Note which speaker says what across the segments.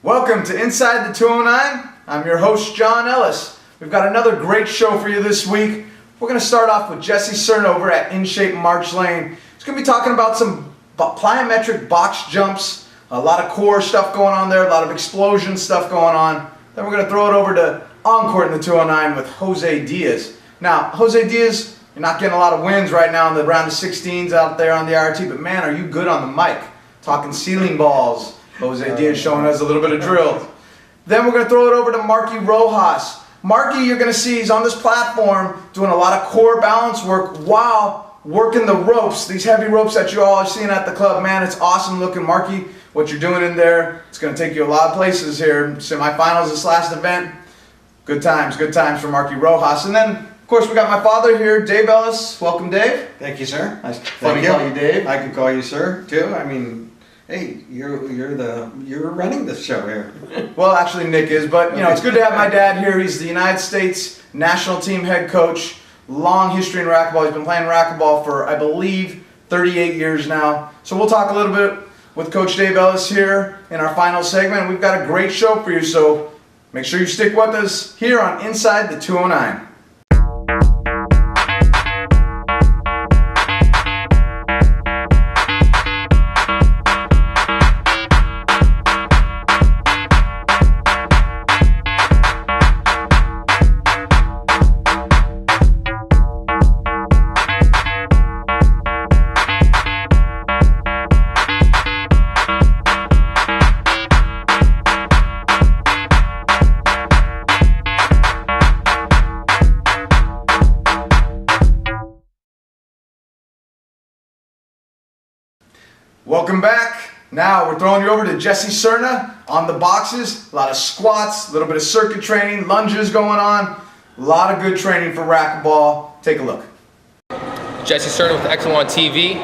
Speaker 1: Welcome to Inside the 209. I'm your host, John Ellis. We've got another great show for you this week. We're going to start off with Jesse Cerna over at In Shape March Lane. He's going to be talking about some plyometric box jumps, a lot of core stuff going on there, a lot of explosion stuff going on. Then we're going to throw it over to Encore in the 209 with Jose Diaz. Now, Jose Diaz, you're not getting a lot of wins right now in the round of 16s out there on the RT, but man, are you good on the mic. Talking ceiling balls. Jose Diaz showing us a little bit of drill. Then we're going to throw it over to Markie Rojas. Markie, you're going to see, he's on this platform doing a lot of core balance work while working the ropes, these heavy ropes that you all are seeing at the club. Man, it's awesome looking. Markie, what you're doing in there, it's going to take you a lot of places here. Semifinals this last event. Good times for Markie Rojas. And then, of course, we got my father here, Dave Ellis. Welcome, Dave.
Speaker 2: Thank you, sir.
Speaker 1: Nice. Fun to call you Dave.
Speaker 2: I can call you sir, too. I mean, hey, you're running this show here.
Speaker 1: Well, actually Nick is, but you know, it's good to have my dad here. He's the United States national team head coach. Long history in racquetball. He's been playing racquetball for, I believe, 38 years now. So we'll talk a little bit with Coach Dave Ellis here in our final segment. We've got a great show for you, so make sure you stick with us here on Inside the 209. Welcome back. Now we're throwing you over to Jesse Cerna on the boxes. A lot of squats, a little bit of circuit training, lunges going on. A lot of good training for racquetball. Take a look.
Speaker 3: Jesse Cerna with Excellent TV.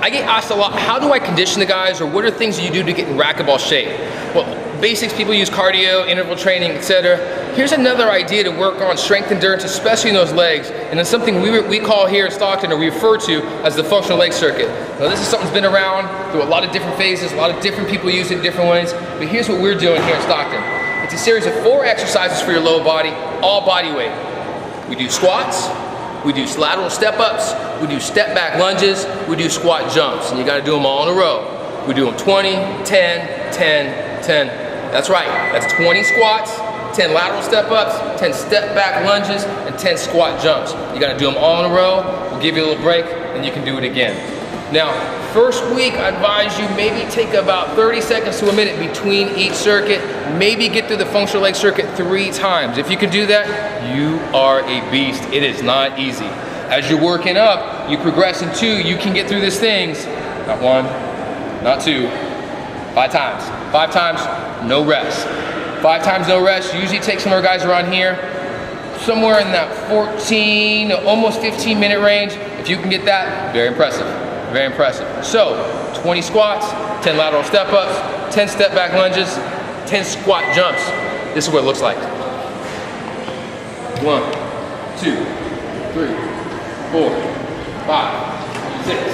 Speaker 3: I get asked a lot, how do I condition the guys, or what are things that you do to get in racquetball shape? Well, basics, people use cardio, interval training, etc. Here's another idea to work on strength endurance, especially in those legs, and it's something we call here in Stockton, or we refer to as the functional leg circuit. Now this is something that's been around through a lot of different phases, a lot of different people use it in different ways, but here's what we're doing here in Stockton. It's a series of 4 exercises for your lower body, all body weight. We do squats, we do lateral step-ups, we do step-back lunges, we do squat jumps, and you gotta do them all in a row. We do them 20, 10, 10, 10. That's right, that's 20 squats, 10 lateral step-ups, 10 step-back lunges, and 10 squat jumps. You gotta do them all in a row. We'll give you a little break, and you can do it again. Now, first week, I advise you maybe take about 30 seconds to a minute between each circuit. Maybe get through the functional leg circuit 3 times. If you can do that, you are a beast. It is not easy. As you're working up, you progress in 2, you can get through these things. Not 1, not 2, 5 times. 5 times, no rest. 5 times no rest. Usually takes some of our guys around here somewhere in that 14, almost 15-minute range. If you can get that, very impressive. Very impressive. So, 20 squats, 10 lateral step-ups, 10 step-back lunges, 10 squat jumps. This is what it looks like. 1, 2, 3, 4, 5, 6,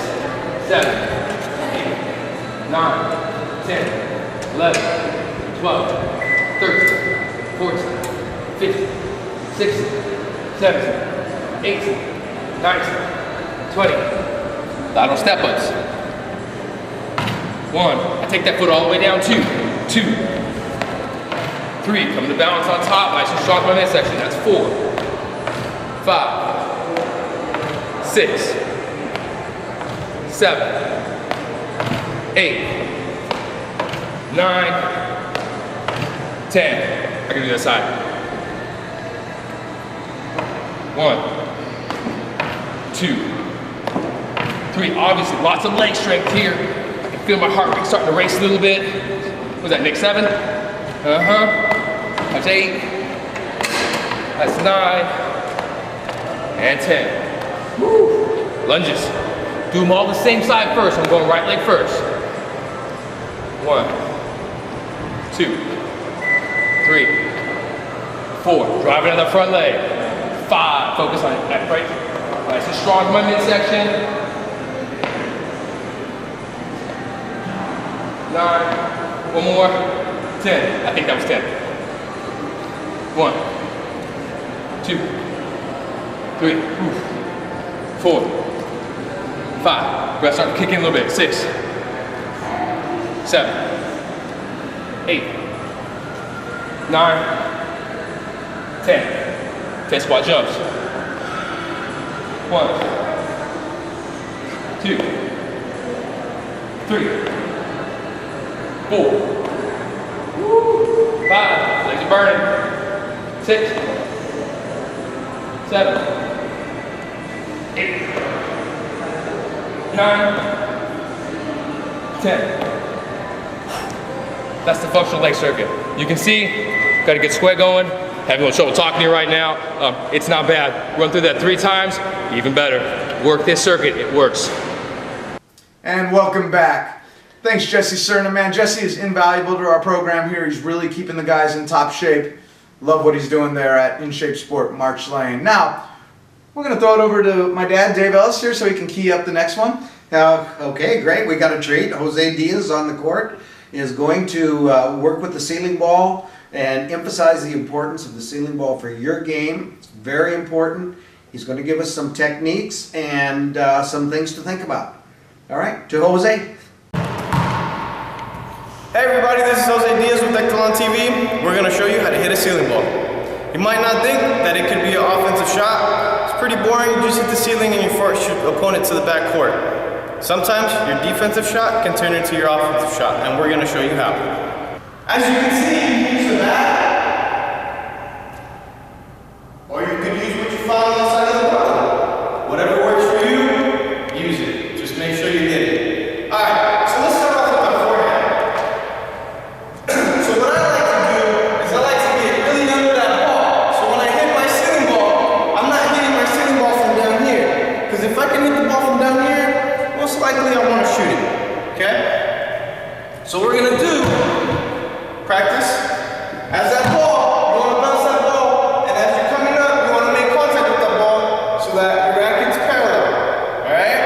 Speaker 3: 7, 8, 9, 10, 11, 12, 13, 14, 15, 16, 17, 18, 19, 20. Lateral step-ups. 1, I take that foot all the way down, 2, 3, come to balance on top, nice and strong by midsection, that's 4, 5, 6, 7, 8, 9, 10. I can do that side. 1, 2, 3, obviously lots of leg strength here. I can feel my heart rate starting to race a little bit. What was that, Nick? 7? That's 8. That's 9. And 10. Woo. Lunges. Do them all the same side first. I'm going right leg first. 1, 2, 3, 4. Driving on the front leg. 5. Focus on that right. Nice and strong in my midsection. 9, one more, 10, 10. I think that was 10. 1, 2, 3, 4, 5. Breath starting to kick in a little bit. 6, 7, 8, 9, 10. 10 squat jumps. 1, 2, 3, 4, 5. Legs are burning. 6, 7, 8, 9, 10. That's the functional leg circuit. You can see, got a good sweat going. Having a little trouble talking to you right now. It's not bad. Run through that 3 times, even better. Work this circuit, it works.
Speaker 1: And welcome back. Thanks, Jesse Cerna. Man, Jesse is invaluable to our program here. He's really keeping the guys in top shape. Love what he's doing there at In Shape Sport, March Lane. Now, we're going to throw it over to my dad, Dave Ellis, here, so he can key up the next one.
Speaker 2: Okay, great. We got a treat. Jose Diaz on the court is going to work with the ceiling ball and emphasize the importance of the ceiling ball for your game. It's very important. He's going to give us some techniques and some things to think about. All right, to Jose.
Speaker 4: Hey everybody, this is Jose Diaz with Echelon TV. We're going to show you how to hit a ceiling ball. You might not think that it could be an offensive shot. It's pretty boring. You just hit the ceiling and you force your opponent to the back court. Sometimes your defensive shot can turn into your offensive shot, and we're going to show you how. As you can see, you can use the bat, or you could use what you found on the side of the ball. Whatever works for you, use it. Just make sure you hit it. Alright, so let's start off with our forehand. So what I like to do is I like to get really under that ball. So when I hit my ceiling ball, I'm not hitting my ceiling ball from down here. Because if I can hit the ball from down here, most likely I want to shoot it. Okay? So we're going to do practice. As that ball, you want to bounce that ball, and as you're coming up, you want to make contact with that ball so that your racket's parallel. Alright?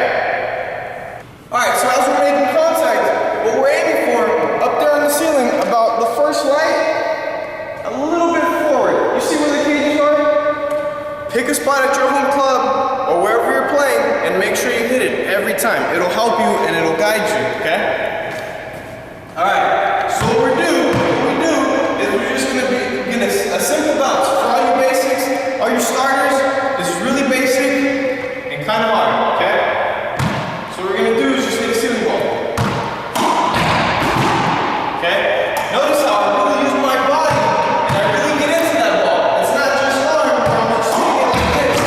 Speaker 4: Alright, so as we're making contact, what we're aiming for, up there on the ceiling, about the first light, a little bit forward. You see where the cages are? Pick a spot at your home club, or wherever you're playing, and make sure you hit it every time. It'll help you, and it'll guide you, okay? Alright, so what we do is we're just going to be get a simple bounce. For all your basics, all your starters, this is really basic and kind of hard, okay? So what we're going to do is just hit a ceiling ball. Okay? Notice how I really use my body and I really get into that ball. It's not just arm, where I'm just swinging it like this.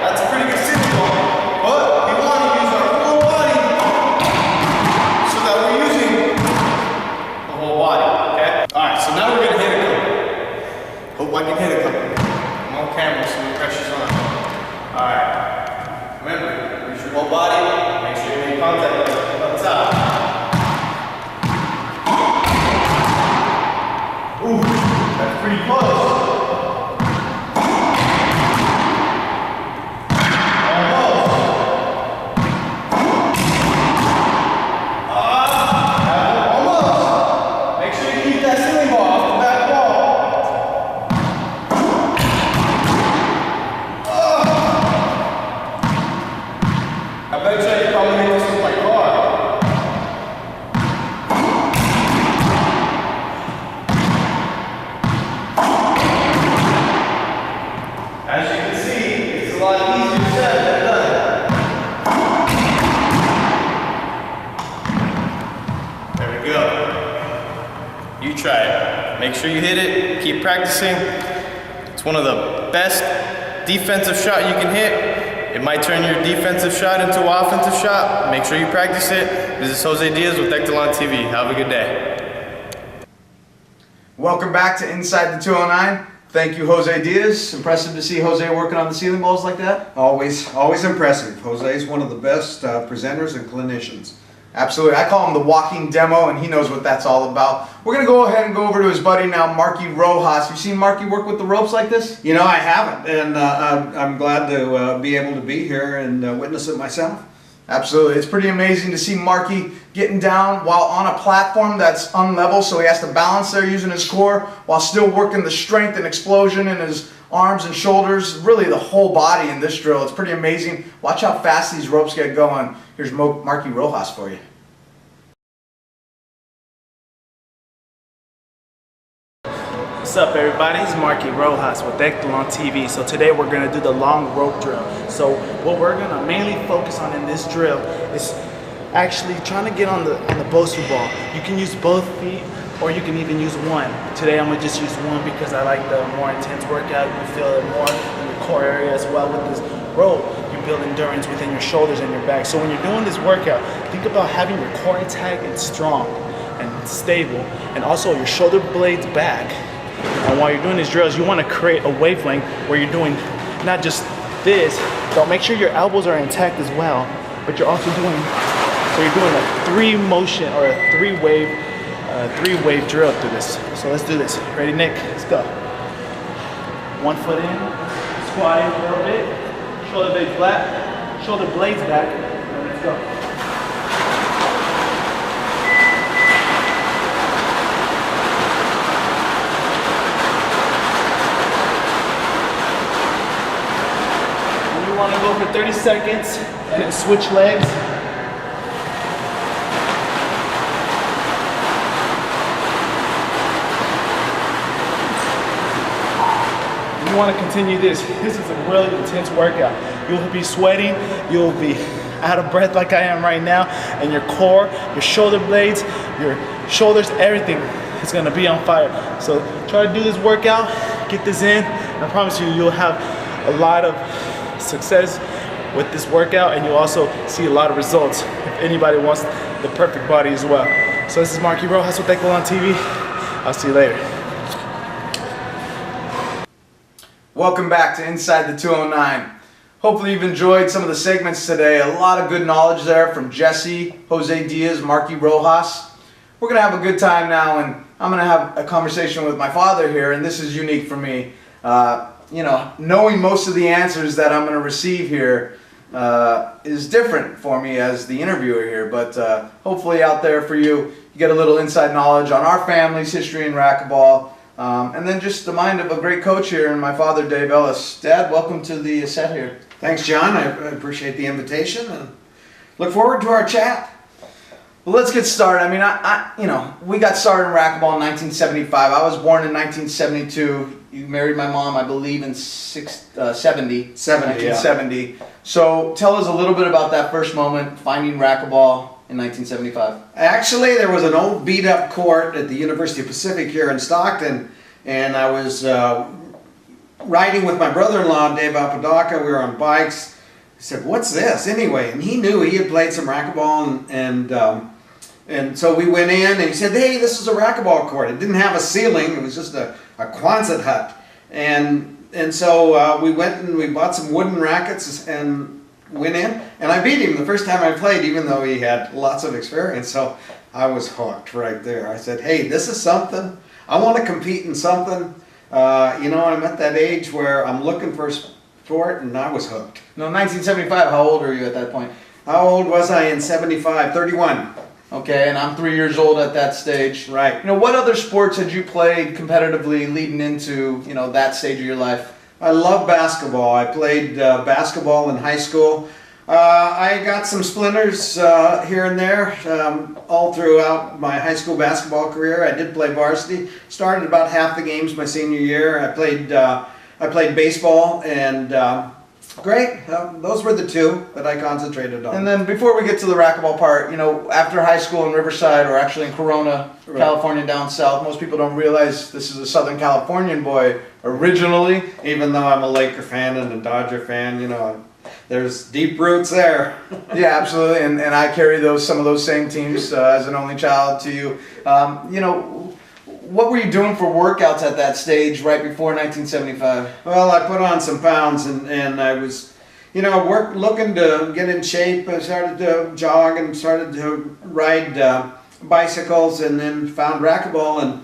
Speaker 4: That's a pretty good ceiling ball. But we want to use our full body so that we're using the whole body, okay? Alright, so now we're going to hit a couple. Hope I can hit a couple. I'm on camera, so the pressure's on. Alright. Remember, use your whole body. Make sure you make contact with the top. Ooh, that's pretty close. As you can see, it's a lot easier said than done. There we go. You try it. Make sure you hit it. Keep practicing. It's one of the best defensive shot you can hit. It might turn your defensive shot into an offensive shot. Make sure you practice it. This is Jose Diaz with Echelon TV. Have a good day.
Speaker 1: Welcome back to Inside the 209. Thank you, Jose Diaz. Impressive to see Jose working on the ceiling balls like that.
Speaker 2: Always impressive. Jose is one of the best presenters and clinicians.
Speaker 1: Absolutely. I call him the walking demo, and he knows what that's all about. We're going to go ahead and go over to his buddy now, Markie Rojas. You seen Markie work with the ropes like this?
Speaker 2: You know, I haven't, and I'm glad to be able to be here and witness it myself.
Speaker 1: Absolutely. It's pretty amazing to see Markie getting down while on a platform that's unlevel, so he has to balance there using his core while still working the strength and explosion in his arms and shoulders, really the whole body in this drill. It's pretty amazing. Watch how fast these ropes get going. Here's Markie Rojas for you.
Speaker 5: What's up, everybody? It's Markie Rojas with Ceeling TV. So today we're going to do the long rope drill. So what we're going to mainly focus on in this drill is actually trying to get on the bolster ball. You can use both feet or you can even use one. Today I'm going to just use one because I like the more intense workout. You feel it more in your core area as well. With this rope, you build endurance within your shoulders and your back. So when you're doing this workout, think about having your core intact and strong and stable, and also your shoulder blades back. And while you're doing these drills, you want to create a wavelength where you're doing not just this, but make sure your elbows are intact as well, but you're also doing, so you're doing a three motion or a three wave drill through this. So let's do this. Ready, Nick? Let's go. 1 foot in, squatting a little bit, shoulder blades flat, shoulder blades back, and let's go. You want to go for 30 seconds and then switch legs. You want to continue this. This is a really intense workout. You'll be sweating, you'll be out of breath like I am right now, and your core, your shoulder blades, your shoulders, everything is going to be on fire. So try to do this workout, get this in, and I promise you, you'll have a lot of success with this workout, and you'll also see a lot of results if anybody wants the perfect body as well. So this is Markie Rojas with Ceeling TV. I'll see you later.
Speaker 1: Welcome back to Inside the 209. Hopefully you've enjoyed some of the segments today. A lot of good knowledge there from Jesse, Jose Diaz, Markie Rojas. We're going to have a good time now, and I'm going to have a conversation with my father here, and this is unique for me. You know, knowing most of the answers that I'm going to receive here is different for me as the interviewer here, but hopefully out there for you, you get a little inside knowledge on our family's history in racquetball, and then just the mind of a great coach here and my father, Dave Ellis. Dad, welcome to the set here.
Speaker 2: Thanks, John. I appreciate the invitation and look forward to our chat.
Speaker 1: Well, let's get started. I mean, you know, we got started in racquetball in 1975. I was born in 1972. You married my mom, I believe, in 1970.
Speaker 2: Yeah.
Speaker 1: So tell us a little bit about that first moment, finding racquetball in 1975.
Speaker 2: Actually, there was an old beat-up court at the University of Pacific here in Stockton, and I was riding with my brother-in-law, Dave Apodaca. We were on bikes. He said, "What's this?" Anyway, and he knew he had played some racquetball, and so we went in, and he said, "Hey, this is a racquetball court." It didn't have a ceiling; it was just a Quonset hut, and so we went and we bought some wooden rackets and went in, and I beat him the first time I played, even though he had lots of experience. So I was hooked right there. I said, "Hey, this is something. I want to compete in something." You know, I'm at that age where I'm looking for sport, and I was hooked.
Speaker 1: No, 1975. How old were you at that point?
Speaker 2: How old was I in 75? 31.
Speaker 1: Okay, and I'm 3 years old at that stage.
Speaker 2: Right.
Speaker 1: You know, what other sports had you played competitively leading into, you know, that stage of your life?
Speaker 2: I love basketball. I played basketball in high school. I got some splinters here and there all throughout my high school basketball career. I did play varsity. Started about half the games my senior year. I played baseball, and great. Those were the two that I concentrated on.
Speaker 1: And then before we get to the racquetball part, you know, after high school in Riverside, or actually in Corona,
Speaker 2: Right.
Speaker 1: California down south, most people don't realize this is a Southern Californian boy originally.
Speaker 2: Even though I'm a Laker fan and a Dodger fan, you know, there's deep roots there.
Speaker 1: Yeah, absolutely, and I carry some of those same teams as an only child to you. You know, what were you doing for workouts at that stage right before 1975?
Speaker 2: Well, I put on some pounds, and I was, you know, looking to get in shape. I started to jog and started to ride bicycles, and then found racquetball,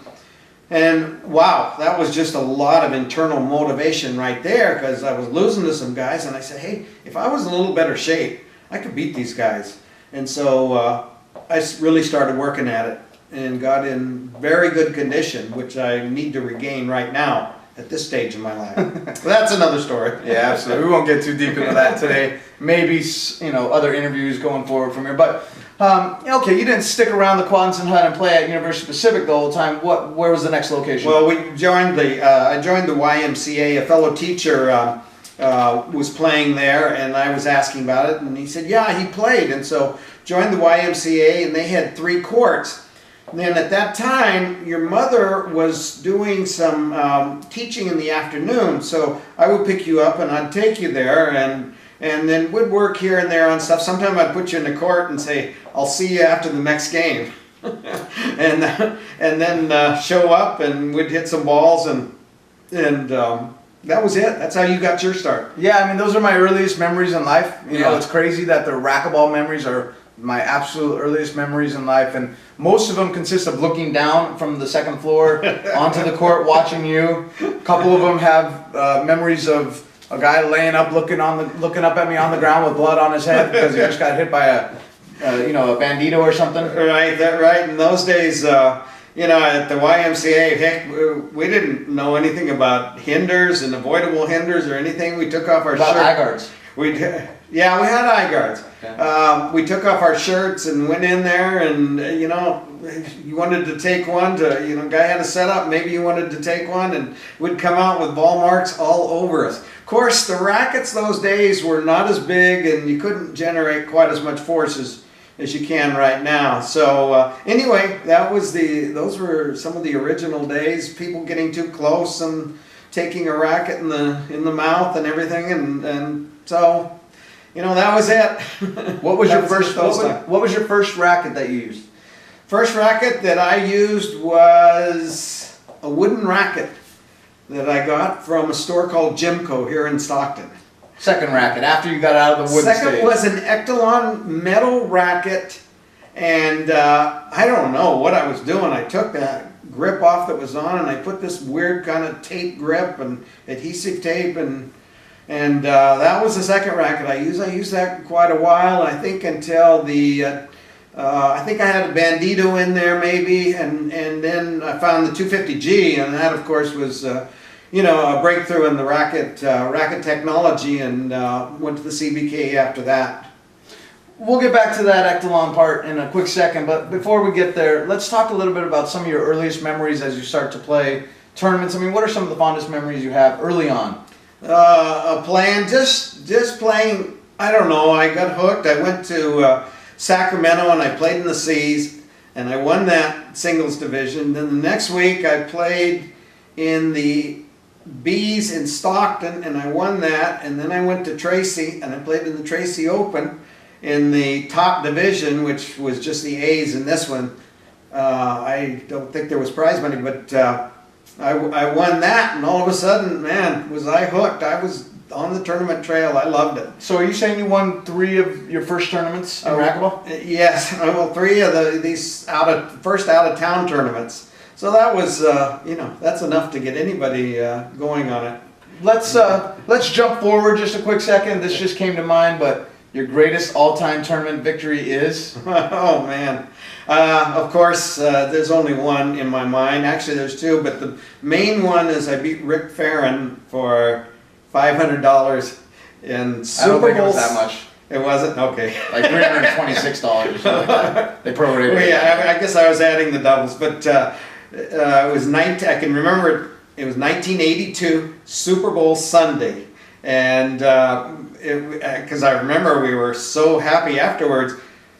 Speaker 2: and wow, that was just a lot of internal motivation right there, because I was losing to some guys, and I said, hey, if I was in a little better shape, I could beat these guys. And so I really started working at it and got in very good condition, which I need to regain right now at this stage in my life. That's another story.
Speaker 1: Yeah, absolutely. We won't get too deep into that today. Maybe, other interviews going forward from here. But, okay, you didn't stick around the Quanston Hut and play at University Pacific the whole time. Where was the next location?
Speaker 2: Well, I joined the YMCA. A fellow teacher was playing there, and I was asking about it, and he said, yeah, he played. And so joined the YMCA, and they had 3 courts. And then at that time, your mother was doing some teaching in the afternoon, so I would pick you up and I'd take you there, and then we'd work here and there on stuff. Sometimes I'd put you in the court and say, I'll see you after the next game. and then show up and we'd hit some balls, and that was it. That's how you got your start.
Speaker 1: Yeah, I mean, those are my earliest memories in life. You know,
Speaker 2: Yeah.
Speaker 1: it's crazy that the racquetball memories are my absolute earliest memories in life, and most of them consist of looking down from the second floor onto the court watching you. A couple of them have memories of a guy laying up looking up at me on the ground with blood on his head because he just got hit by a bandito or something.
Speaker 2: Right. In those days, at the YMCA, heck, we didn't know anything about hinders and avoidable hinders or anything. We took off our
Speaker 1: About
Speaker 2: shirt.
Speaker 1: eye guards.
Speaker 2: We had eye guards.
Speaker 1: Okay.
Speaker 2: We took off our shirts and went in there, and you wanted to take one. Guy had a setup. Maybe you wanted to take one, and we'd come out with ball marks all over us. Of course, the rackets those days were not as big, and you couldn't generate quite as much force as you can right now. So anyway, those were some of the original days. People getting too close and taking a racket in the mouth and everything, and so. That was it.
Speaker 1: What was your
Speaker 2: first?
Speaker 1: What was your first racket that you used?
Speaker 2: First racket that I used was a wooden racket that I got from a store called Jimco here in Stockton.
Speaker 1: Second racket after you got out of the wooden
Speaker 2: Second
Speaker 1: stage.
Speaker 2: was an Echelon metal racket, and I don't know what I was doing. I took that grip off that was on, and I put this weird kind of tape grip and adhesive tape, and that was the second racket I used. I used that quite a while, I think, until I think I had a bandito in there maybe, and then I found the 250G, and that of course was a breakthrough in the racket technology, and went to the CBK after that.
Speaker 1: We'll get back to that Echelon part in a quick second, but before we get there, let's talk a little bit about some of your earliest memories as you start to play tournaments. I mean, what are some of the fondest memories you have early on?
Speaker 2: Playing, just playing, I don't know, I got hooked. I went to Sacramento and I played in the C's, and I won that singles division. Then the next week I played in the B's in Stockton and I won that, and then I went to Tracy and I played in the Tracy Open in the top division, which was just the A's in this one. I don't think there was prize money, but I won that, and all of a sudden, man, was I hooked. I was on the tournament trail. I loved it.
Speaker 1: So are you saying you won 3 of your first tournaments in racquetball?
Speaker 2: Yes, well, 3 of these first out of town tournaments. So that was, that's enough to get anybody going on it.
Speaker 1: Let's jump forward just a quick second. This just came to mind, but your greatest all-time tournament victory is?
Speaker 2: Oh man. Of course, there's only one in my mind. Actually, there's 2, but the main one is I beat Rick Farron for $500 in Super
Speaker 1: I don't think it
Speaker 2: Bowl.
Speaker 1: was that much.
Speaker 2: It wasn't? Okay.
Speaker 1: Like $326 or something like that. They prorated
Speaker 2: Well,
Speaker 1: it.
Speaker 2: yeah, I guess I was adding the doubles, but it was I can remember it was 1982 Super Bowl Sunday, and because I remember we were so happy afterwards.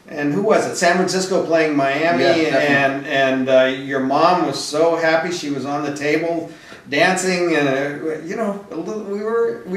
Speaker 2: And who was it? San Francisco playing Miami,
Speaker 1: Yeah,
Speaker 2: and your mom was so happy. She was on the table dancing, we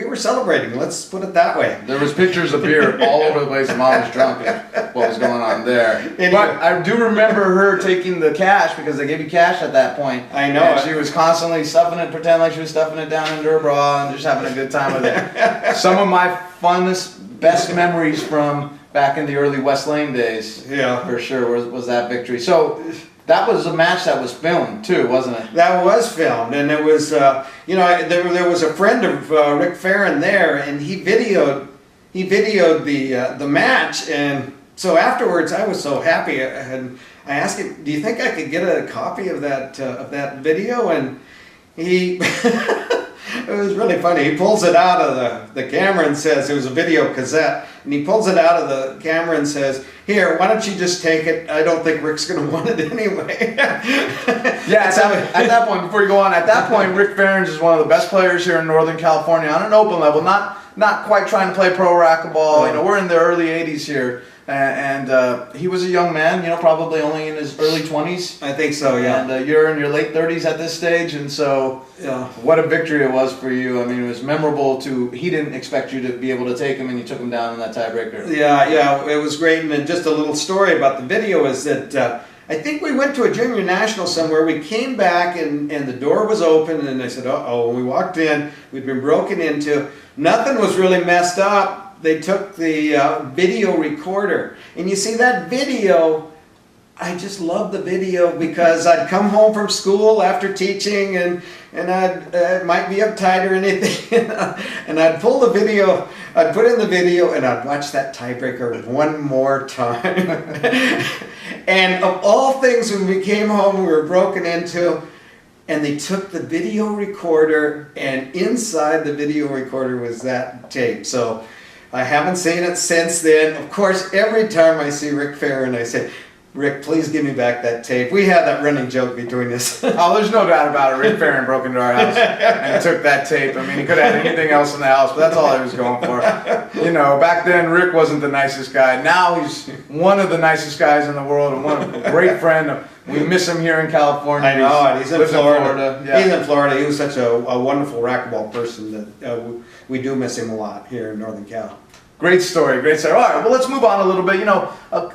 Speaker 2: were celebrating. Let's put it that way.
Speaker 1: There was pictures of beer all over the place, and Mom was drunk at what was going on there.
Speaker 2: Anyway.
Speaker 1: But I do remember her taking the cash, because they gave you cash at that point.
Speaker 2: I know
Speaker 1: And
Speaker 2: it.
Speaker 1: she was constantly stuffing it, pretending like she was stuffing it down into her bra and just having a good time with it. Some of my funnest, best memories from back in the early West Lane days,
Speaker 2: Yeah.
Speaker 1: for sure, was that victory. So that was a match that was filmed too, wasn't it?
Speaker 2: That was filmed, and it was, there was a friend of Rick Farron there, and he videoed the match, and So afterwards, I was so happy, and I asked him, "Do you think I could get a copy of that video?" And he, it was really funny. He pulls it out of the camera and says, it was a video cassette, and he pulls it out of the camera and says, "Here, why don't you just take it? I don't think Rick's going to want it anyway."
Speaker 1: Yeah, at that point, before you go on, at that point, Rick Ferens is one of the best players here in Northern California on an open level, not quite trying to play pro racquetball. You know, we're in the early 80s here. And he was a young man, you know, probably only in his early 20s.
Speaker 2: I think so, yeah.
Speaker 1: And you're in your late 30s at this stage, and so what a victory it was for you. I mean, it was memorable he didn't expect you to be able to take him, and you took him down in that tiebreaker.
Speaker 2: Yeah, it was great. And then just a little story about the video is that I think we went to a junior national somewhere. We came back, and the door was open, and I said, uh-oh. When we walked in, we'd been broken into. Nothing was really messed up. They took the video recorder, and you see that video, I just love the video because I'd come home from school after teaching, and I might be uptight or anything, and I'd pull the video, I'd put in the video, and I'd watch that tiebreaker one more time. And of all things, when we came home, we were broken into, and they took the video recorder, and inside the video recorder was that tape. So I haven't seen it since then. Of course, every time I see Rick Ferren, I say, "Rick, please give me back that tape." We had that running joke between us.
Speaker 1: Oh, there's no doubt about it. Rick Ferren broke into our house and took that tape. I mean, he could have had anything else in the house, but that's all he was going for. You know, back then, Rick wasn't the nicest guy. Now he's one of the nicest guys in the world and a great friend. We miss him here in California.
Speaker 2: I know, and he's in Florida.
Speaker 1: Yeah.
Speaker 2: He's in Florida. He was such a wonderful racquetball person that we do miss him a lot here in Northern Cal.
Speaker 1: Great story, great story. All right, well, let's move on a little bit. You know,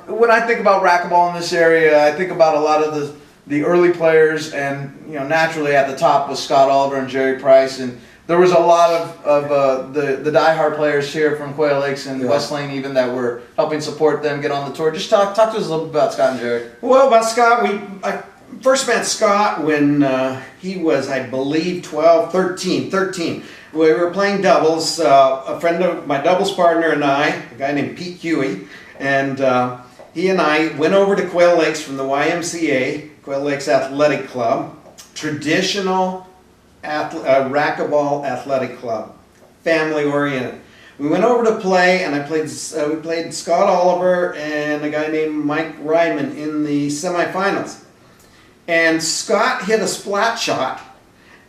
Speaker 1: when I think about racquetball in this area, I think about a lot of the early players, and, you know, naturally at the top was Scott Oliver and Jerry Price, and there was a lot of the diehard players here from Quail Lakes and West Lane even that were helping support them get on the tour. Just talk to us a little bit about Scott and Jerry.
Speaker 2: Well, about Scott, I first met Scott when he was, I believe, 13. We were playing doubles. A friend of my doubles partner and I, a guy named Pete Huey, and he and I went over to Quail Lakes from the YMCA, Quail Lakes Athletic Club, traditional racquetball athletic club, family oriented. We went over to play, and we played Scott Oliver and a guy named Mike Ryman in the semifinals. And Scott hit a splat shot,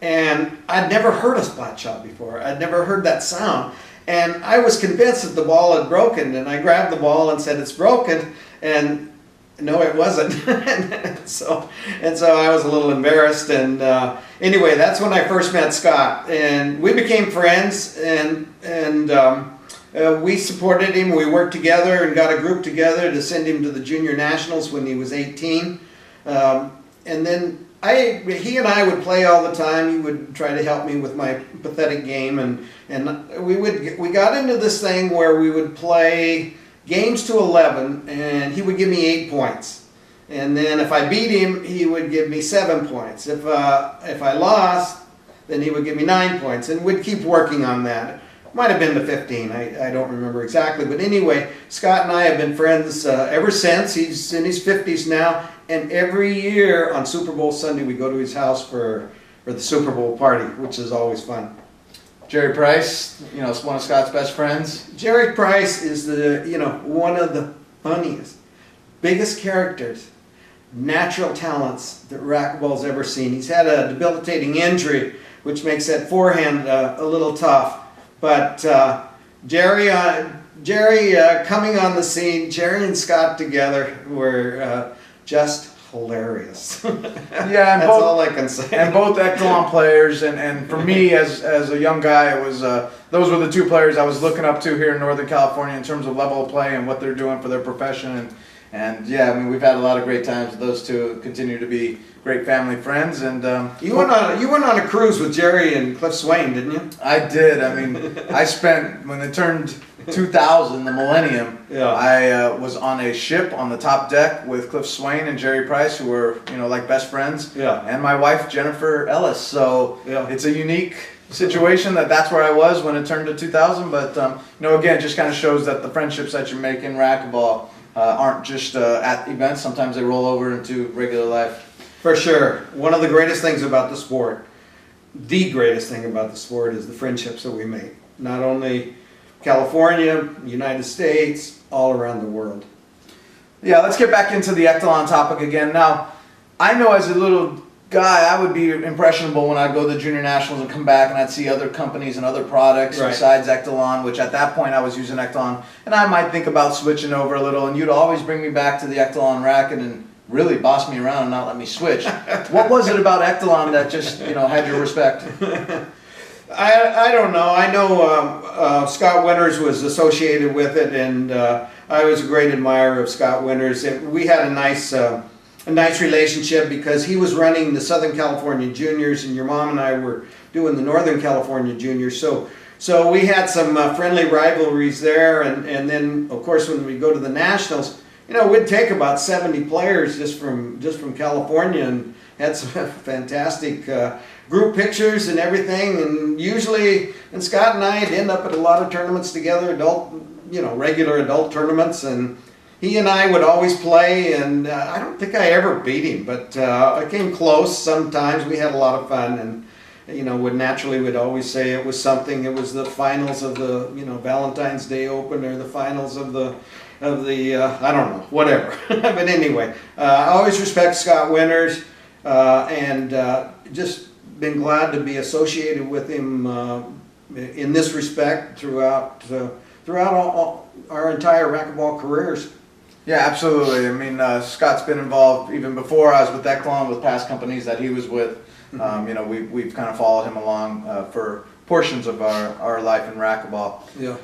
Speaker 2: and I'd never heard a splat shot before. I'd never heard that sound. And I was convinced that the ball had broken, and I grabbed the ball and said, "It's broken," and no, it wasn't. and so I was a little embarrassed, and anyway, that's when I first met Scott, and we became friends, and we supported him. We worked together and got a group together to send him to the junior nationals when he was 18, and then he and I would play all the time. He would try to help me with my pathetic game, and we got into this thing where we would play games to 11, and he would give me 8 points. And then if I beat him, he would give me 7 points. If I lost, then he would give me 9 points, and we'd keep working on that. Might have been to 15, I don't remember exactly. But anyway, Scott and I have been friends ever since. He's in his 50s now, and every year on Super Bowl Sunday we go to his house for the Super Bowl party, which is always fun.
Speaker 1: Jerry Price, you know, is one of Scott's best friends.
Speaker 2: Jerry Price is one of the funniest, biggest characters, natural talents that racquetball's ever seen. He's had a debilitating injury, which makes that forehand a little tough. But Jerry coming on the scene, Jerry and Scott together were just hilarious.
Speaker 1: Yeah, and
Speaker 2: that's all I can say.
Speaker 1: And both excellent players. And for me, as a young guy, it was those were the two players I was looking up to here in Northern California in terms of level of play and what they're doing for their profession. And yeah, I mean, we've had a lot of great times with those two. Continue to be great family friends. And
Speaker 2: you went on a cruise with Jerry and Cliff Swain, didn't you?
Speaker 1: I did. I mean, I spent, when they turned 2000, the millennium,
Speaker 2: yeah.
Speaker 1: I was on a ship on the top deck with Cliff Swain and Jerry Price, who were, you know, like best friends.
Speaker 2: Yeah.
Speaker 1: And my wife, Jennifer Ellis. So
Speaker 2: yeah.
Speaker 1: It's a unique situation that's where I was when it turned to 2000. But, you know, again, just kind of shows that the friendships that you make in racquetball aren't just at events. Sometimes they roll over into regular life.
Speaker 2: For sure. One of the greatest things about the sport, the greatest thing about the sport, is the friendships that we make. Not only California, United States, all around the world.
Speaker 1: Yeah, let's get back into the Echelon topic again. Now, I know as a little guy, I would be impressionable when I'd go to the junior nationals and come back and I'd see other companies and other products besides Echelon, which at that point I was using Echelon, and I might think about switching over a little, and you'd always bring me back to the Echelon racket and really boss me around and not let me switch. What was it about Echelon that just, had your respect?
Speaker 2: I don't know. I know Scott Winters was associated with it, and I was a great admirer of Scott Winters. We had a nice relationship because he was running the Southern California Juniors, and your mom and I were doing the Northern California Juniors. So we had some friendly rivalries there, and then of course when we go to the Nationals, we'd take about 70 players just from California, and had some fantastic group pictures and everything. And usually, and Scott and I'd end up at a lot of tournaments together, regular adult tournaments, and he and I would always play, and I don't think I ever beat him, but I came close sometimes. We had a lot of fun, and we'd always say it was something. It was the finals of the Valentine's Day Open, or the finals of the I don't know, whatever. But anyway, I always respect Scott Winters, and just been glad to be associated with him in this respect throughout all our entire racquetball careers.
Speaker 1: Yeah, absolutely. I mean, Scott's been involved even before I was with Echelon, with past companies that he was with. We've kind of followed him along for portions of our life in racquetball.
Speaker 2: Yeah.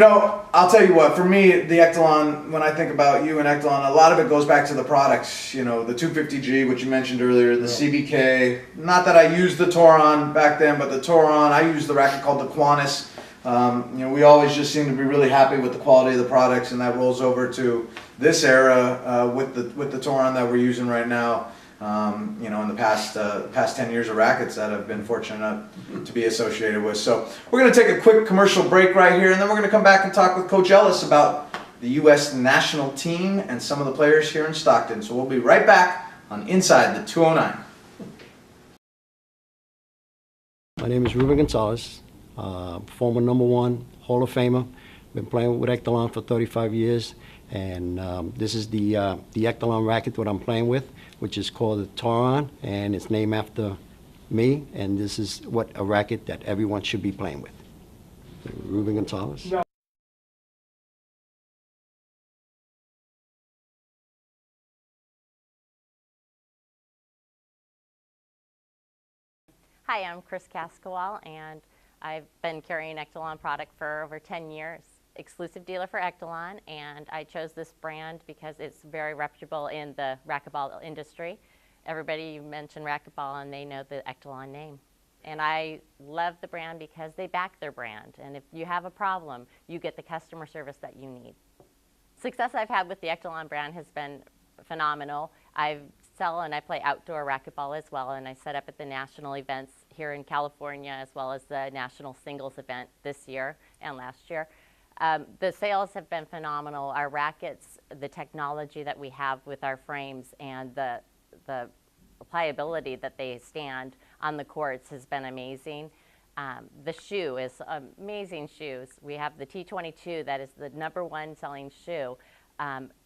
Speaker 1: I'll tell you what, for me, the Echelon, when I think about you and Echelon, a lot of it goes back to the products. The 250G, which you mentioned earlier, the CBK. Not that I used the Toron back then, but the Toron, I used the racket called the Quantus. We always just seem to be really happy with the quality of the products, and that rolls over to this era with the Toron that we're using right now. In the past 10 years of rackets that I've been fortunate to be associated with. So we're going to take a quick commercial break right here, and then we're going to come back and talk with Coach Ellis about the U.S. national team and some of the players here in Stockton. So we'll be right back on Inside the 209.
Speaker 6: My name is Ruben Gonzalez, former #1 Hall of Famer. Been playing with Echelon for 35 years, and this is the Echelon racket that I'm playing with, which is called the Toron, and it's named after me, and this is a racket that everyone should be playing with. Ruben Gonzalez. No.
Speaker 7: Hi, I'm Chris Cascawal, and I've been carrying Echelon product for over 10 years. Exclusive dealer for Echelon, and I chose this brand because it's very reputable in the racquetball industry. Everybody mention racquetball and they know the Echelon name. And I love the brand because they back their brand, and if you have a problem, you get the customer service that you need. Success I've had with the Echelon brand has been phenomenal. I sell and I play outdoor racquetball as well, and I set up at the national events here in California as well as the national singles event this year and last year. The sales have been phenomenal. Our rackets, the technology that we have with our frames, and the pliability that they stand on the courts has been amazing. The shoe is amazing shoes. We have the T22 that is the #1 selling shoe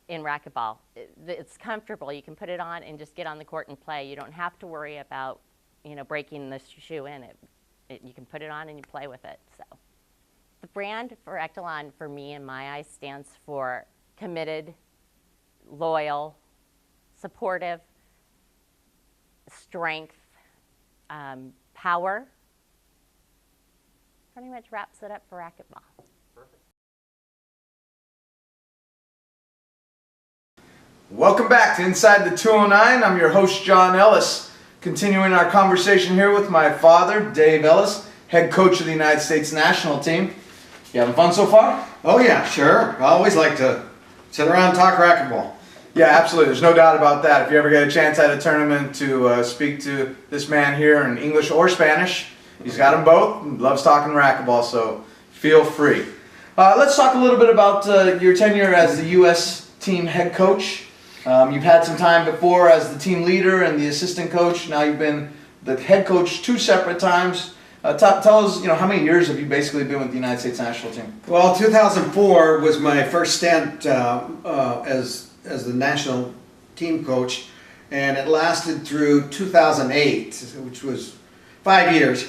Speaker 7: in racquetball. It's comfortable. You can put it on and just get on the court and play. You don't have to worry about breaking the shoe in. You can put it on and you play with it. So. The brand for Echelon, for me, in my eyes, stands for committed, loyal, supportive, strength, power. Pretty much wraps it up for racquetball. Perfect.
Speaker 1: Welcome back to Inside the 209. I'm your host, John Ellis. Continuing our conversation here with my father, Dave Ellis, head coach of the United States national team. You having fun so far?
Speaker 2: Oh yeah, sure. I always like to sit around and talk racquetball.
Speaker 1: Yeah, absolutely. There's no doubt about that. If you ever get a chance at a tournament to speak to this man here in English or Spanish, he's got them both. He loves talking racquetball, so feel free. Let's talk a little bit about your tenure as the U.S. team head coach. You've had some time before as the team leader and the assistant coach. Now you've been the head coach 2 separate times. Tell us, how many years have you basically been with the United States national team?
Speaker 2: Well, 2004 was my first stint as the national team coach, and it lasted through 2008, which was 5 years.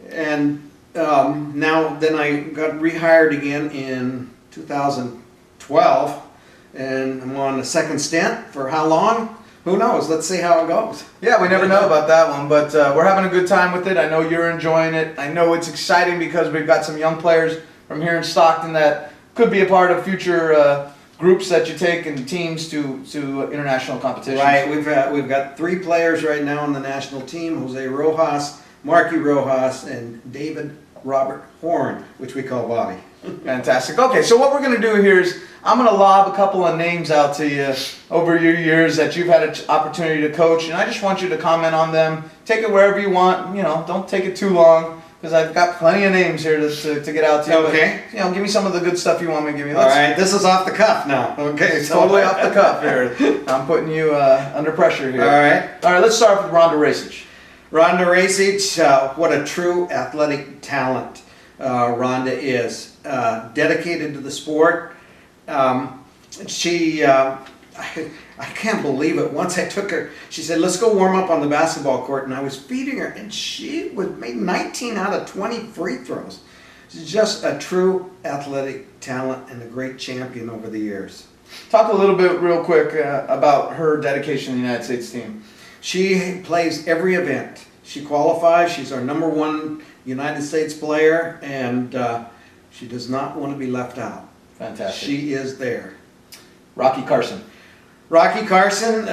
Speaker 2: And now then I got rehired again in 2012, and I'm on a second stint. For how long? Who knows? Let's see how it goes.
Speaker 1: Yeah, we never know about that one, but we're having a good time with it. I know you're enjoying it. I know it's exciting because we've got some young players from here in Stockton that could be a part of future groups that you take and teams to international competitions.
Speaker 2: Right, we've got 3 players right now on the national team: Jose Rojas, Markie Rojas, and David Robert Horn, which we call Bobby.
Speaker 1: Fantastic. Okay, so what we're going to do here is I'm going to lob a couple of names out to you over your years that you've had an opportunity to coach, and I just want you to comment on them. Take it wherever you want. Don't take it too long because I've got plenty of names here to get out to you.
Speaker 2: Okay.
Speaker 1: But, give me some of the good stuff you want me to give you.
Speaker 2: All right, this is off the cuff now. Okay, so
Speaker 1: Totally off the cuff here. I'm putting you under pressure here.
Speaker 2: All right.
Speaker 1: All right, let's start with Rhonda Racich. Rhonda
Speaker 2: Racich, what a true athletic talent Rhonda is. Dedicated to the sport. I can't believe it. Once I took her, she said, let's go warm up on the basketball court, and I was feeding her, and she made 19 out of 20 free throws. She's just a true athletic talent and a great champion over the years.
Speaker 1: Talk a little bit real quick about her dedication to the United States team.
Speaker 2: She plays every event. She qualifies. She's our #1 United States player, and she does not want to be left out.
Speaker 1: Fantastic.
Speaker 2: She is there.
Speaker 1: Rocky Carson.
Speaker 2: Rocky Carson,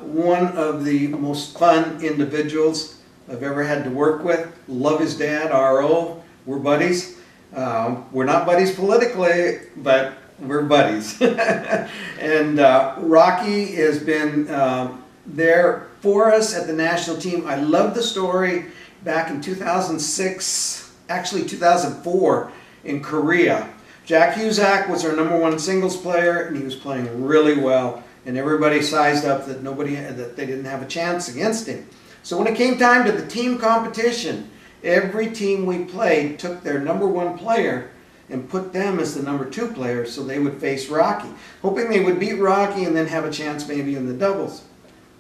Speaker 2: one of the most fun individuals I've ever had to work with. Love his dad, R.O. We're buddies. We're not buddies politically, but we're buddies. And Rocky has been there for us at the national team. I love the story back in 2006, actually 2004 in Korea. Jack Huzak was our #1 singles player, and he was playing really well, and everybody sized up that they didn't have a chance against him. So when it came time to the team competition, every team we played took their #1 player and put them as the #2 player so they would face Rocky, hoping they would beat Rocky and then have a chance maybe in the doubles.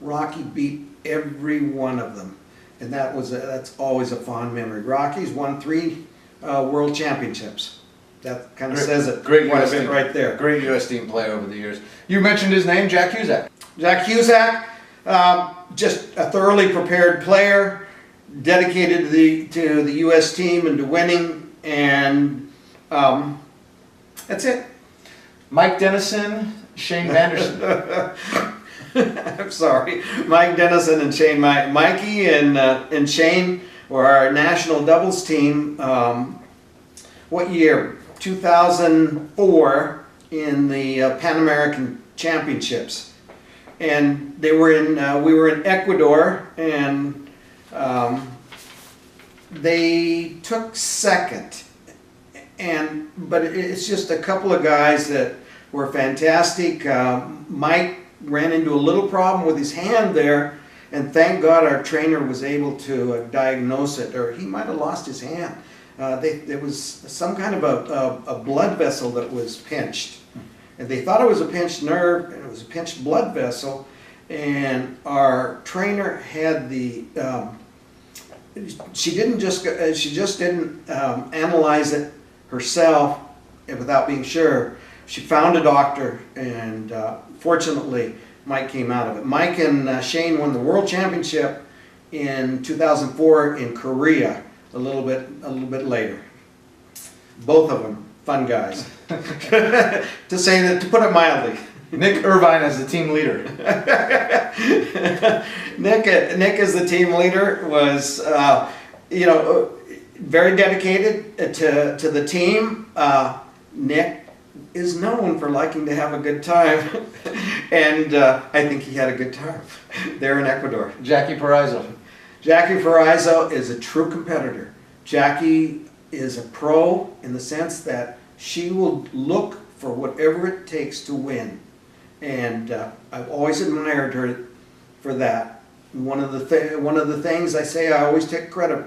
Speaker 2: Rocky beat every one of them, and that's always a fond memory. Rocky's won 3 world championships. That kind of says it.
Speaker 1: Great U.S.
Speaker 2: team right there.
Speaker 1: Great U.S. team player over the years. You mentioned his name, Jack Huzak.
Speaker 2: Jack Huzak, just a thoroughly prepared player, dedicated to the U.S. team and to winning, and that's it.
Speaker 1: Mike Dennison, Shane Vanderson.
Speaker 2: I'm sorry, Mike Dennison and Shane. Mikey and Shane were our national doubles team. What year? 2004 in the Pan American Championships, and we were in Ecuador, and they took second. But it's just a couple of guys that were fantastic. Mike ran into a little problem with his hand there, and thank God our trainer was able to diagnose it, or he might have lost his hand. There was some kind of a blood vessel that was pinched, and they thought it was a pinched nerve, and it was a pinched blood vessel, and our trainer had she just didn't analyze it herself without being sure. She found a doctor, and fortunately Mike came out of it. Mike and Shane won the world championship in 2004 in Korea. A little bit later. Both of them fun guys, to put it mildly.
Speaker 1: Nick Irvine as the team leader.
Speaker 2: Nick as the team leader was, very dedicated to the team. Nick is known for liking to have a good time, and I think he had a good time there in Ecuador.
Speaker 1: Jackie Parizzo.
Speaker 2: Jackie Parizzo is a true competitor. Jackie is a pro in the sense that she will look for whatever it takes to win. and I've always admired her for that. One of the things I say I always take credit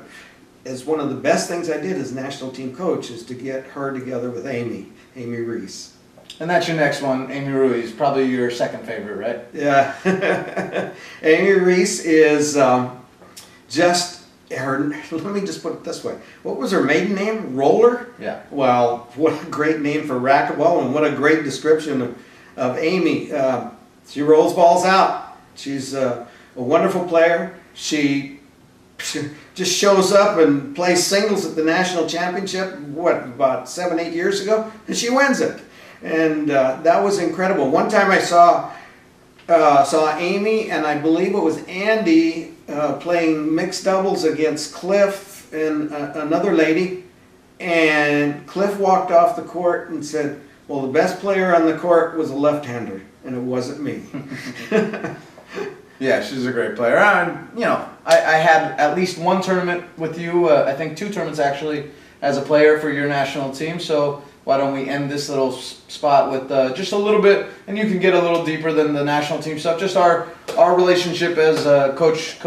Speaker 2: as one of the best things I did as national team coach is to get her together with Amy Reese.
Speaker 1: And that's your next one, Amy Ruiz, probably your second favorite, right?
Speaker 2: Yeah. Amy Reese is just her, let me just put it this way. What was her maiden name? Roller?
Speaker 1: Yeah.
Speaker 2: Well, what a great name for racquetball, and what a great description of Amy. She rolls balls out. She's a wonderful player. She just shows up and plays singles at the national championship, about 7-8 years ago, and she wins it. And that was incredible. One time I saw Amy, and I believe it was Andy, playing mixed doubles against Cliff and another lady, and Cliff walked off the court and said, well, the best player on the court was a left-hander, and it wasn't me.
Speaker 1: Yeah, she's a great player. And, you know, I had at least one tournament with you, I think 2 tournaments actually, as a player for your national team. So why don't we end this little spot with just a little bit, and you can get a little deeper than the national team stuff, just our relationship as a coach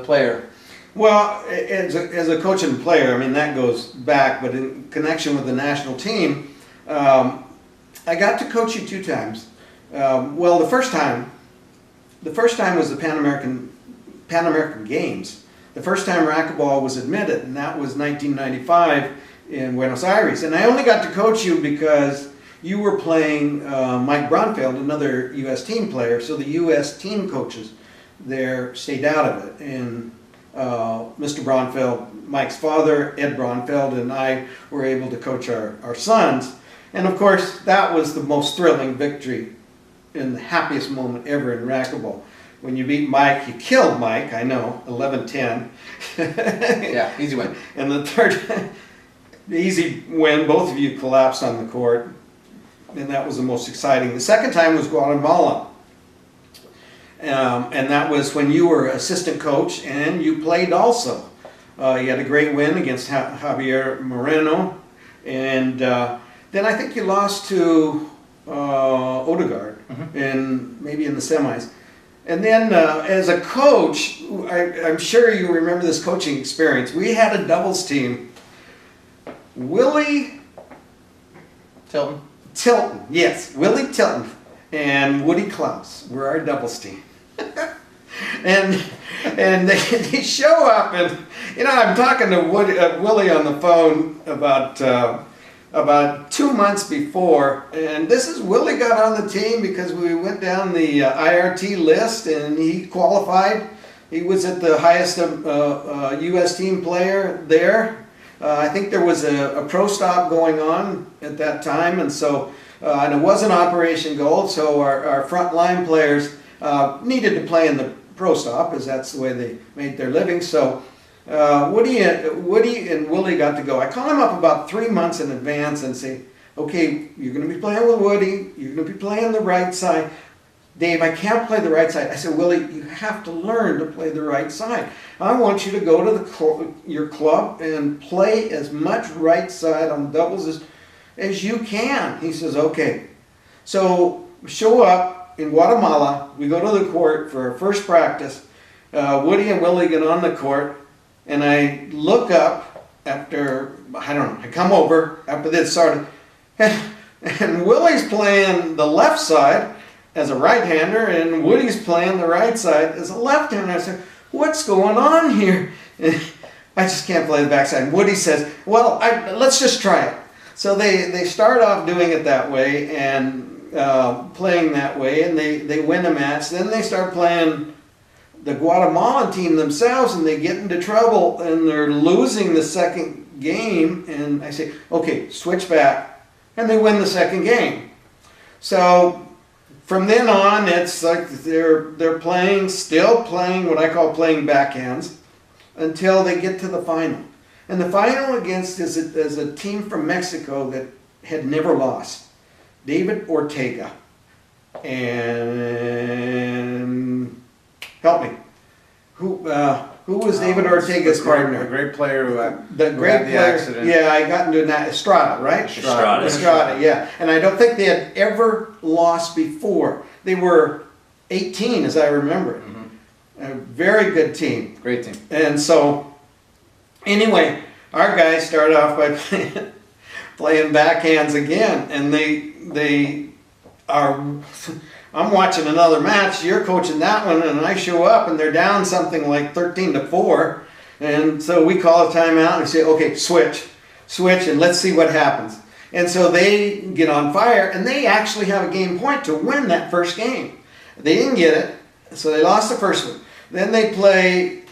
Speaker 1: player.
Speaker 2: Well, as a coach and player, I mean, that goes back, but in connection with the national team, I got to coach you 2 times. Well, the first time was the Pan American Games. The first time racquetball was admitted, and that was 1995 in Buenos Aires. And I only got to coach you because you were playing Mike Braunfeld, another U.S. team player, so the U.S. team coaches there stayed out of it. And Mr. Braunfeld, Mike's father, Ed Braunfeld, and I were able to coach our sons. And of course, that was the most thrilling victory and the happiest moment ever in racquetball. When you beat Mike, you killed Mike, I know, 11-10.
Speaker 1: Yeah, easy win.
Speaker 2: And the third, easy win, both of you collapsed on the court, and that was the most exciting. The second time was Guatemala, and that was when you were assistant coach and you played also. You had a great win against Javier Moreno, and then I think you lost to Odegaard, maybe in the semis. And then as a coach, I'm sure you remember this coaching experience. We had a doubles team. Willie Tilton, yes, Willie Tilton and Woody Klaus were our doubles team. and they show up, and you know, I'm talking to Willie on the phone about 2 months before, and this is Willie got on the team because we went down the IRT list and he qualified. He was at the highest U.S. team player there. I think there was a pro stop going on at that time, and so and it wasn't Operation Gold, so our front line players needed to play in the pro stop, as that's the way they made their living. So Woody and Willie got to go. I call him up about 3 months in advance and say, okay, you're going to be playing with Woody, you're going to be playing the right side. Dave, I can't play the right side. I said, Willie, you have to learn to play the right side. I want you to go to your club and play as much right side on doubles as you can. He says, okay. So show up in Guatemala. We go to the court for our first practice. Woody and Willie get on the court, and I look up after, I don't know, I come over after this started, and Willie's playing the left side as a right-hander, and Woody's playing the right side as a left-hander. I said, what's going on here? And I just can't play the backside. And Woody says, well, let's just try it. So they start off doing it that way and playing that way, and they win a match. Then they start playing the Guatemalan team themselves, and they get into trouble, and they're losing the second game. And I say, okay, switch back. And they win the second game. So from then on, it's like they're playing, still playing what I call playing backhands until they get to the final. And the final against is a team from Mexico that had never lost, David Ortega. And help me, who was David Ortega's partner?
Speaker 1: A great player who had
Speaker 2: the accident. Yeah, I got into that. Estrada, right?
Speaker 8: Estrada,
Speaker 2: yeah. And I don't think they had ever lost before. they were 18, as I remember it. A very good team.
Speaker 1: Great team.
Speaker 2: And so, anyway, our guys started off by playing backhands again, and they are. I'm watching another match. You're coaching that one, and I show up, and they're down something like 13-4, and so we call a timeout and say, okay, switch, and let's see what happens. And so they get on fire, and they actually have a game point to win that first game. They didn't get it, so they lost the first one. Then they play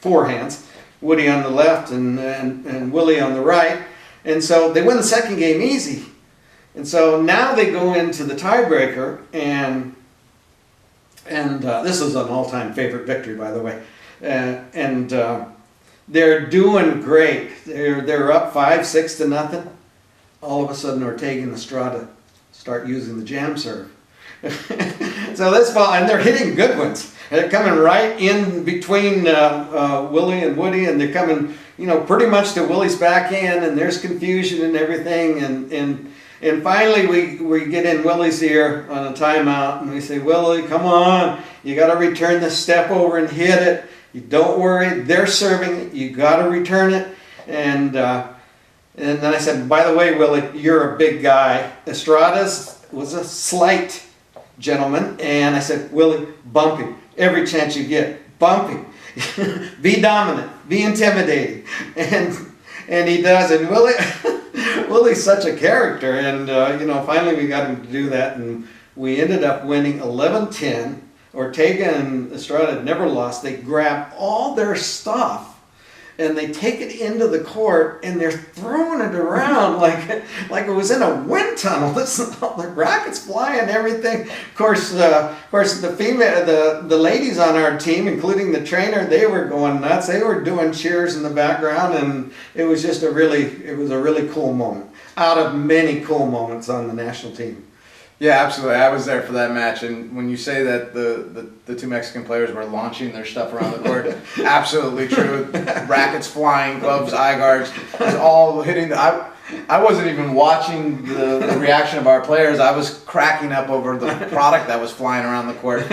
Speaker 2: forehands, Woody on the left and Willie on the right, and so they win the second game easy. And so now they go into the tiebreaker, and this is an all-time favorite victory, by the way, and they're doing great. They're up 5-6-0. All of a sudden, Ortega and Estrada start using the jam serve. So this ball, and they're hitting good ones. And they're coming right in between Willie and Woody, and they're coming, pretty much to Willie's backhand, and there's confusion and everything, and finally we get in Willie's ear on a timeout, and we say, Willie, come on, you got to return this step over and hit it. You don't worry, they're serving it. You got to return it, and then I said, by the way, Willie, you're a big guy. Estrada's was a slight gentleman, and I said, Willie, bump him every chance you get. Bump him. Be dominant. Be intimidating. And he does. And Willie's such a character. And, finally we got him to do that. And we ended up winning 11-10. Ortega and Estrada had never lost. They grab all their stuff and they take it into the court, and they're throwing it around like it was in a wind tunnel. The rackets flying and everything. Of course, the ladies on our team, including the trainer, they were going nuts. They were doing cheers in the background, and it was just a really cool moment. Out of many cool moments on the national team.
Speaker 1: Yeah, absolutely. I was there for that match, and when you say that the two Mexican players were launching their stuff around the court, absolutely true. Rackets flying, gloves, eye guards, it was all hitting. I wasn't even watching the reaction of our players. I was cracking up over the product that was flying around the court.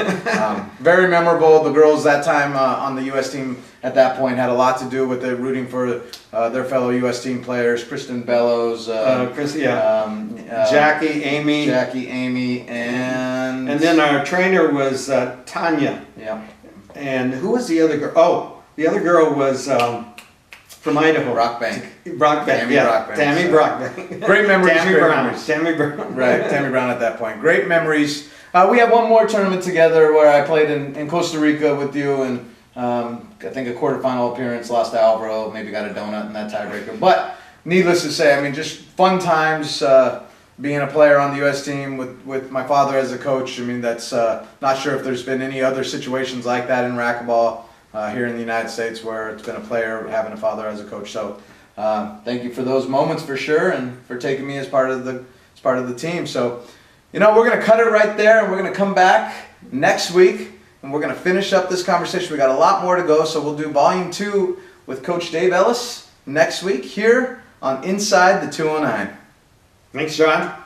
Speaker 1: Very memorable. The girls that time on the U.S. team at that point had a lot to do with it, rooting for their fellow U.S. team players, Kristen Bellows,
Speaker 2: Jackie, Amy,
Speaker 1: and
Speaker 2: then our trainer was Tanya.
Speaker 1: Yeah.
Speaker 2: And who was the other girl? Oh, the other girl was from Idaho.
Speaker 1: Brockbank.
Speaker 2: Tammy Brockbank.
Speaker 1: Great memories.
Speaker 2: Tammy Brown.
Speaker 1: Right, Tammy Brown at that point. Great memories. We had one more tournament together where I played in Costa Rica with you, and I think a quarterfinal appearance, lost to Alvaro, maybe got a donut in that tiebreaker. But needless to say, I mean, just fun times being a player on the U.S. team with my father as a coach. I mean, that's not sure if there's been any other situations like that in racquetball here in the United States where it's been a player having a father as a coach. So thank you for those moments for sure, and for taking me as part of the team. So, we're going to cut it right there, and we're going to come back next week. And we're going to finish up this conversation. We got a lot more to go, so we'll do Volume 2 with Coach Dave Ellis next week here on Inside the 209.
Speaker 2: Thanks, John.